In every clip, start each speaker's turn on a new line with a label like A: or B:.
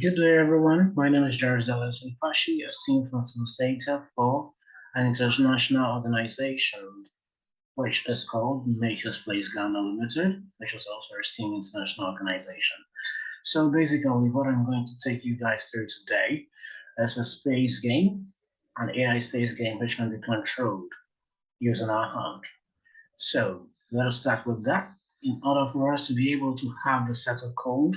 A: Good day, everyone. My name is Jared Dallas Pashi, a senior facilitator for an international organization, which is called Makers Place Ghana Limited, which is also a STEAM international organization. So basically, what I'm going to take you guys through today is a space game, an AI space game which can be controlled using our hand. So let us start with that. In order for us to be able to have the set of code,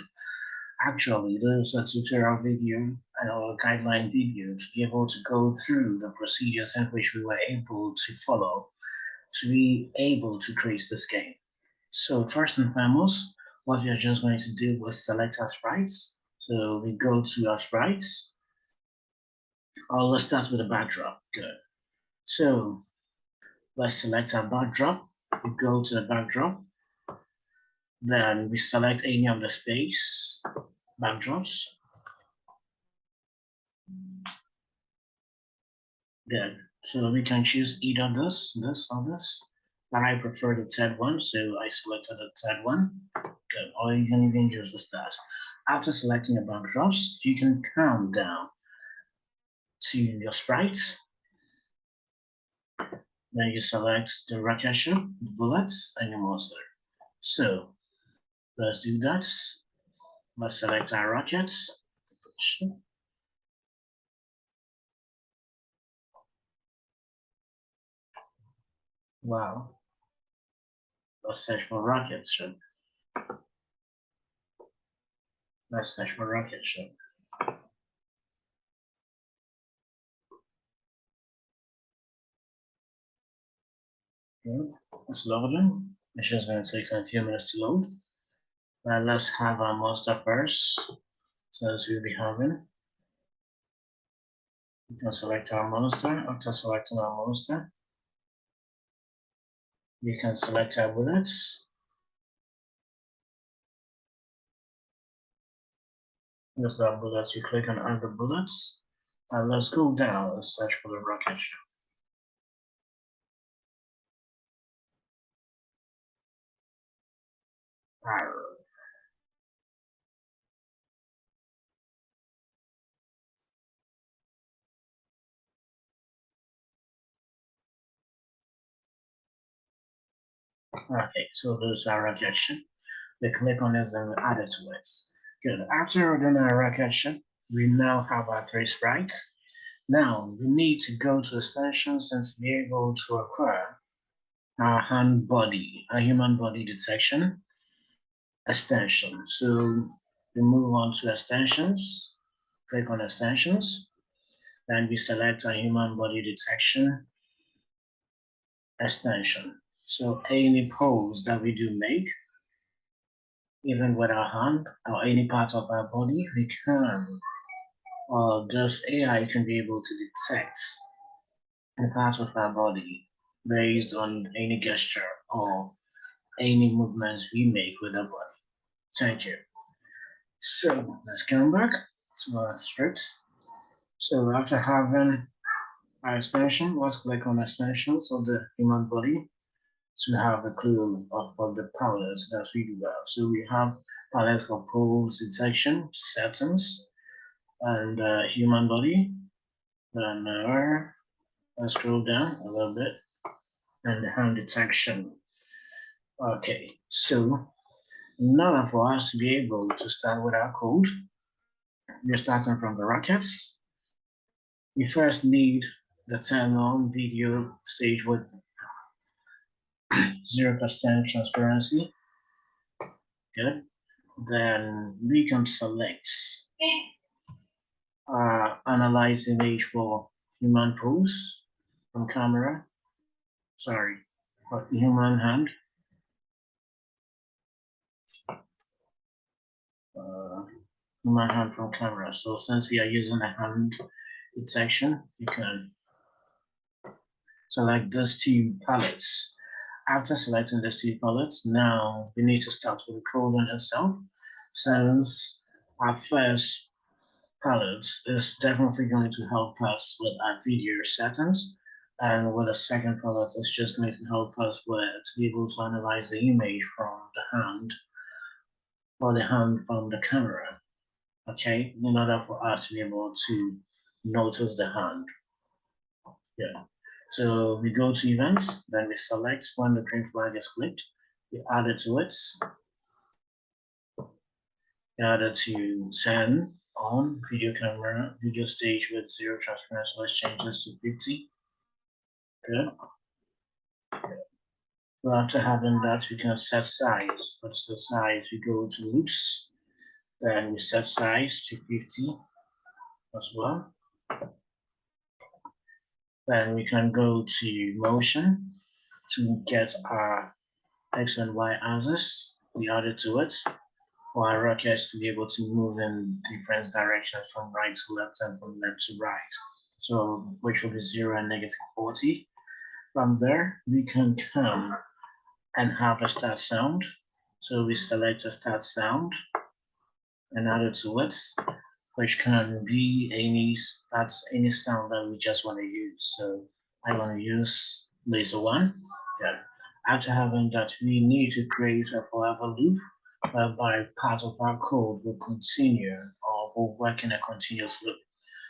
A: actually, there's a tutorial video and a guideline video to be able to go through the procedures in which we were able to follow to be able to create this game. So first and foremost, what we are just going to do is select our sprites. So we go to our sprites. Let's start with the backdrop. Good. So let's select our backdrop. We go to the backdrop. Then we select any of the space backdrops. Good. So we can choose either this, or this. But I prefer the third one, so I selected the third one. Good. Or you can even use the stars. After selecting the backdrops, you can come down to your sprites. Then you select the rocket ship, the bullets, and your monster. So let's do that. Let's select our rockets. Wow. Let's search for rocket ship. Let's search for rocket ship. Okay. It's loading. It's just going to take a few minutes to load. Let's have our monster first. So as we'll be having, we can select our monster. After selecting our monster, we can select our bullets. There's our bullets. You click on add the bullets. And let's go down and search for the rocket ship. Okay, so there's our rocket ship. We click on it and we add it to it. Good. After doing our rocket ship, we now have our three sprites. Now we need to go to extensions and to be able to acquire our hand body, a human body detection extension. So we move on to extensions, click on extensions, then we select our human body detection extension. So any pose that we do make, even with our hand or any part of our body, we can, or this AI can be able to detect any part of our body based on any gesture or any movements we make with our body. Thank you. So let's come back to our script. So after having our extension, let's click on extensions of the human body to have a clue of the palettes that we do have. So we have palette for pose detection, settings, and human body. Then let's scroll down a little bit and hand detection. Okay, so in order for us to be able to start with our code, we're starting from the rockets. We first need the turn on video stage with 0% transparency. Good. Then we can select analyze image for human pose from camera. Sorry, for human hand. Human hand from camera. So since we are using a hand detection, you can select these two palettes. After selecting these two palettes, now we need to start with the coding itself, since our first palette is definitely going to help us with our video settings, and with the second palette, it's just going to help us with to be able to analyze the image from the hand or the hand from the camera. okay, in order for us to be able to notice the hand. Yeah. So we go to events, then we select when the green flag is clicked, we add it to it, we add it to 10 on video camera, video stage with zero transparency. Let's change this to 50. Good. So after having that, we can set size. For the set size, we go to loops, then we set size to 50 as well. Then we can go to motion to get our X and Y axis. We add it to it for our rockets to be able to move in different directions from right to left and from left to right. So which will be 0 and -40. From there, we can come and have a start sound. So we select a start sound and add it to it, which can be any sound that we just want to use. So I want to use laser one. Yeah. After having that, we need to create a forever loop whereby part of our code will continue or will work in a continuous loop.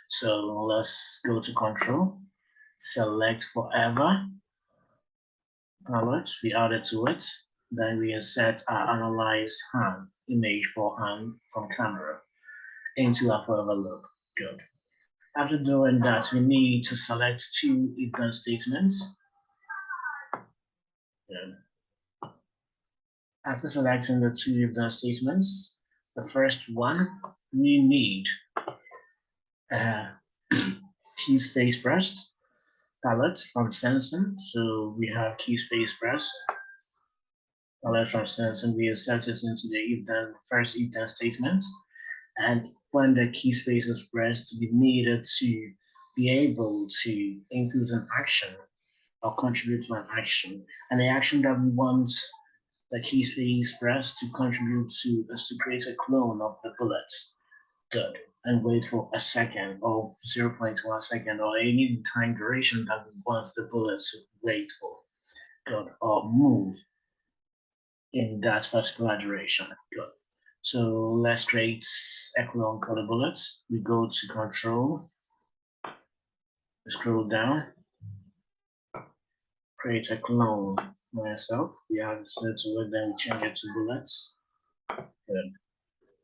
A: So let's go to control, select forever, palette, we add it to it, then we insert our analyze hand image for hand from camera into our forever loop. Good. After doing that, we need to select two if then statements. Good. After selecting the two if then statements, the first one, we need a key space pressed palette from sensing. So we have key space press palette from sensing. We insert it into the if then first if then statement. And when the key space is pressed, we needed to be able to input an action or contribute to an action. And the action that we want the key space pressed to contribute to is to create a clone of the bullets. Good. And wait for a second or 0.1 second or any time duration that we want the bullet to wait for. Good. Or move in that particular duration. Good. So let's create a clone for the bullets. We go to control, scroll down, create a clone myself. We add this to it, then we change it to bullets. Good.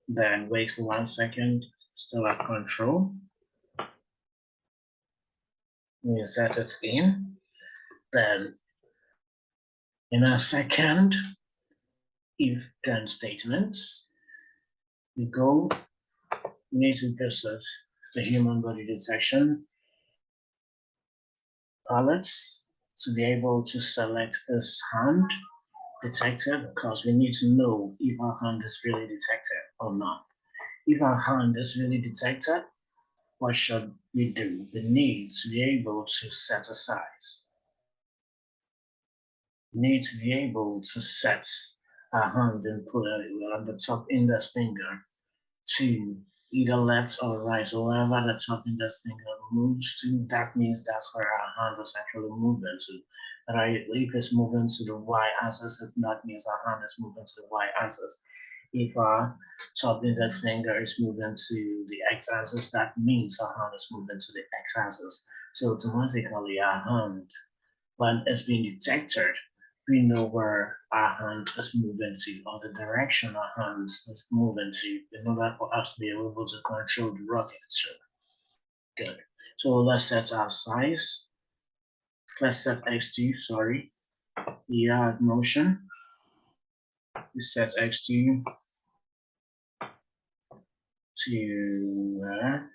A: Then wait for 1 second, still at control. We set it in. Then in a second, if then statements, we go, we need to visit the human body detection palettes to be able to select this hand detected, because we need to know if our hand is really detected or not. If our hand is really detected, what should we do? We need to be able to set a size. We need to be able to set our hand and put it on the top index finger to either left or right. So wherever the top index finger moves to, that means that's where our hand is actually moving to. Right? If it's moving to the y-axis, that means our hand is moving to the y-axis. If our top index finger is moving to the x-axis, that means our hand is moving to the x-axis. So automatically our hand, when it's being detected, we know where our hand is moving to, or the direction our hand is moving to, in order for us to be able to control the rocket. So, good. So let's set our size. Let's set x2, sorry. We add motion. We set x2 to,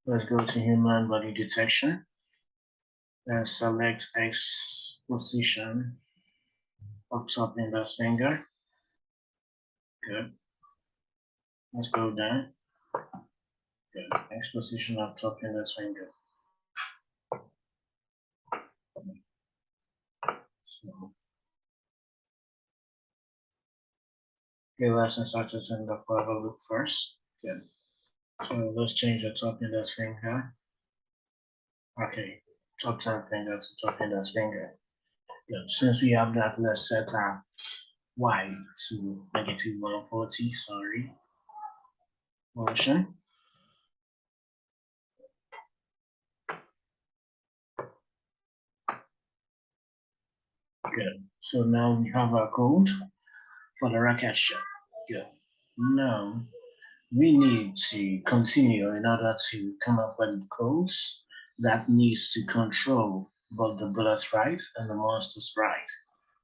A: let's go to human body detection. Then select X position up top index finger. Good. Let's go down. Good. X position up top index finger. So, okay, let's insert it in the forever loop first. Good. So let's change the top index finger. Okay, top finger to top index finger. Good. Since we have that, let's set our y to negative 140, sorry, motion. Good. So now we have our code for the rocket ship. Good. Now we need to continue in order to come up with codes that needs to control both the bullet's right and the monster's right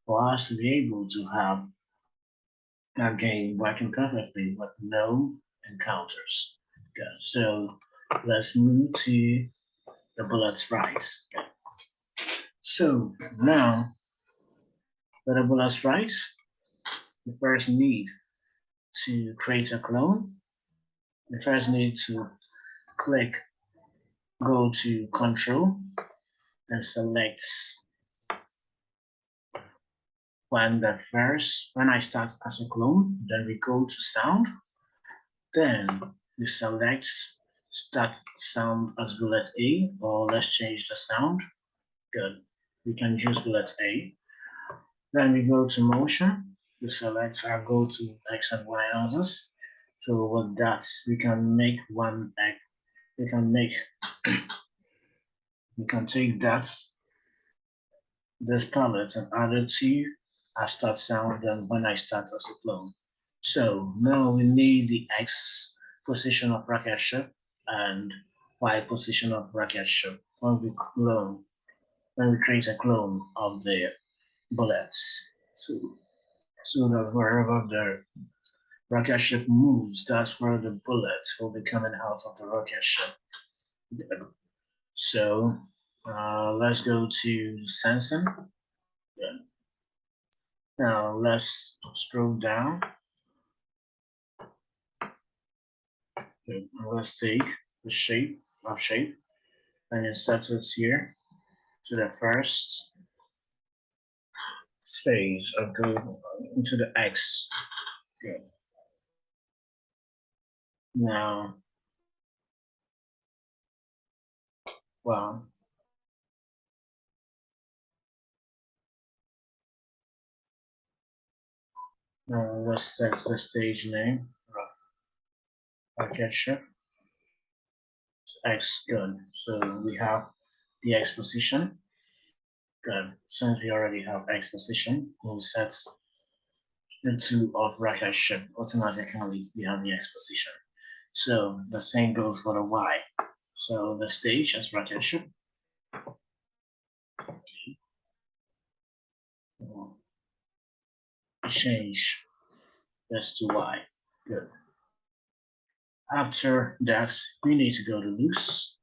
A: for us to be able to have a game working perfectly with no encounters. Good. So let's move to the bullet's right. Good. So now for the bullet's right, we first need to create a clone. We first need to click, go to control and select when I start as a clone, then we go to sound, then we select start sound as bullet A, or let's change the sound. Good. We can use bullet A. Then we go to motion. We select our go to X and Y axis. So with that, we can make one X. We can make we can take that this palette and add it to our start sound and when I start as a clone. So now we need the X position of rocket ship and Y position of rocket ship when we create a clone of the bullets. So that wherever the rocket ship moves, that's where the bullets will be coming out of the rocket ship. So let's go to sensing. Yeah. Now let's scroll down. Okay. Let's take the shape and insert it here to the first space or go into the X. Good. Now, well, let's set the stage name. Rocket ship X. Good. So we have the X position. Good. Since we already have X position, we'll set the two of rocket ship automatically. We have the X position. So the same goes for the Y. So the stage as rocket ship. Change this to Y. Good. After that, we need to go to loose.